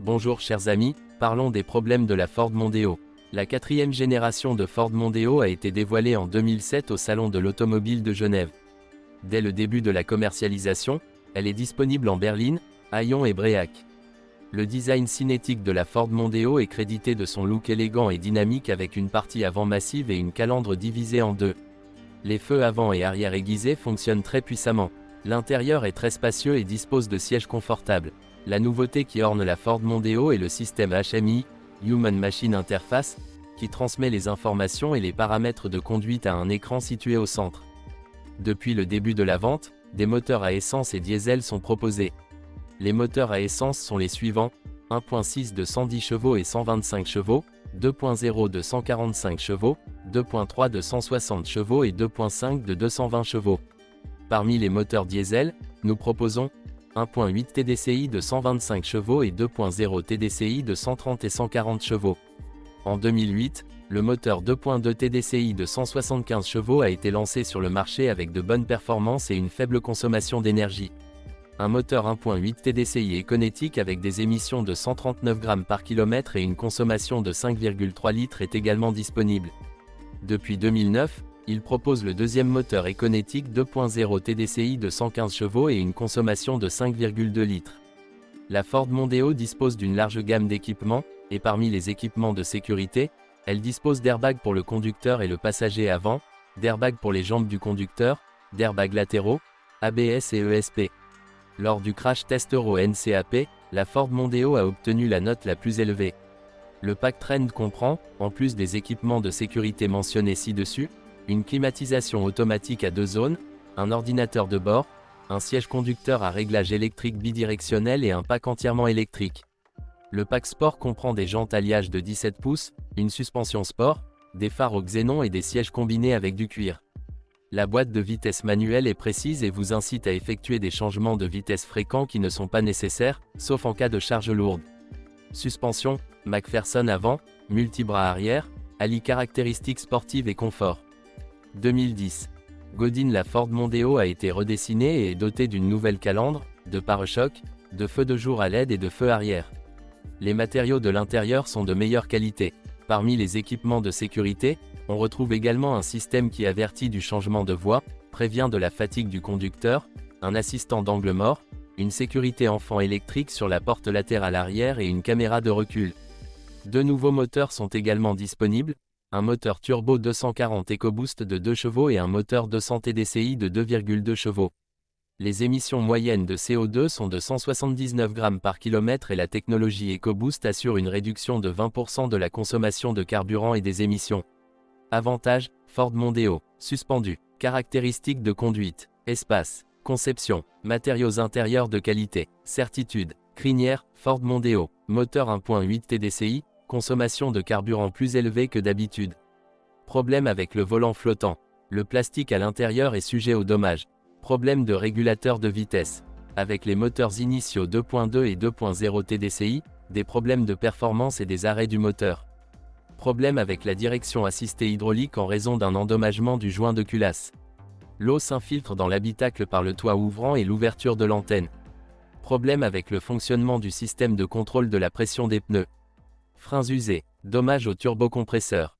Bonjour chers amis, parlons des problèmes de la Ford Mondeo. La quatrième génération de Ford Mondeo a été dévoilée en 2007 au Salon de l'Automobile de Genève. Dès le début de la commercialisation, elle est disponible en berline, haillons et bréac. Le design cinétique de la Ford Mondeo est crédité de son look élégant et dynamique avec une partie avant massive et une calandre divisée en deux. Les feux avant et arrière aiguisés fonctionnent très puissamment. L'intérieur est très spacieux et dispose de sièges confortables. La nouveauté qui orne la Ford Mondeo est le système HMI, Human Machine Interface, qui transmet les informations et les paramètres de conduite à un écran situé au centre. Depuis le début de la vente, des moteurs à essence et diesel sont proposés. Les moteurs à essence sont les suivants: 1.6 de 110 chevaux et 125 chevaux, 2.0 de 145 chevaux, 2.3 de 160 chevaux et 2.5 de 220 chevaux. Parmi les moteurs diesel, nous proposons 1.8 TDCi de 125 chevaux et 2.0 TDCi de 130 et 140 chevaux. En 2008, le moteur 2.2 TDCi de 175 chevaux a été lancé sur le marché avec de bonnes performances et une faible consommation d'énergie. Un moteur 1.8 TDCi Econetic avec des émissions de 139 grammes par kilomètre et une consommation de 5,3 litres est également disponible. Depuis 2009, il propose le deuxième moteur Econetic 2.0 TDCi de 115 chevaux et une consommation de 5,2 litres. La Ford Mondeo dispose d'une large gamme d'équipements, et parmi les équipements de sécurité, elle dispose d'airbags pour le conducteur et le passager avant, d'airbags pour les jambes du conducteur, d'airbags latéraux, ABS et ESP. Lors du crash test Euro NCAP, la Ford Mondeo a obtenu la note la plus élevée. Le pack Trend comprend, en plus des équipements de sécurité mentionnés ci-dessus, une climatisation automatique à 2 zones, un ordinateur de bord, un siège conducteur à réglage électrique bidirectionnel et un pack entièrement électrique. Le pack Sport comprend des jantes alliage de 17 pouces, une suspension sport, des phares au xénon et des sièges combinés avec du cuir. La boîte de vitesse manuelle est précise et vous incite à effectuer des changements de vitesse fréquents qui ne sont pas nécessaires, sauf en cas de charge lourde. Suspension, McPherson avant, multibras arrière, allie caractéristiques sportives et confort. 2010. Godin. La Ford Mondeo a été redessinée et est dotée d'une nouvelle calandre, de pare-chocs, de feux de jour à LED et de feux arrière. Les matériaux de l'intérieur sont de meilleure qualité. Parmi les équipements de sécurité, on retrouve également un système qui avertit du changement de voie, prévient de la fatigue du conducteur, un assistant d'angle mort, une sécurité enfant électrique sur la porte latérale arrière et une caméra de recul. Deux nouveaux moteurs sont également disponibles, un moteur turbo 240 EcoBoost de 2 chevaux et un moteur 200 TDCi de 2,2 chevaux. Les émissions moyennes de CO2 sont de 179 grammes par kilomètre et la technologie EcoBoost assure une réduction de 20% de la consommation de carburant et des émissions. Avantages: Ford Mondeo, suspendu. Caractéristiques de conduite: espace, conception, matériaux intérieurs de qualité, certitude, crinière, Ford Mondeo, moteur 1.8 TDCi, consommation de carburant plus élevée que d'habitude. Problème avec le volant flottant. Le plastique à l'intérieur est sujet aux dommages. Problème de régulateur de vitesse. Avec les moteurs initiaux 2.2 et 2.0 TDCi, des problèmes de performance et des arrêts du moteur. Problème avec la direction assistée hydraulique en raison d'un endommagement du joint de culasse. L'eau s'infiltre dans l'habitacle par le toit ouvrant et l'ouverture de l'antenne. Problème avec le fonctionnement du système de contrôle de la pression des pneus. Freins usés. Dommage au turbocompresseur.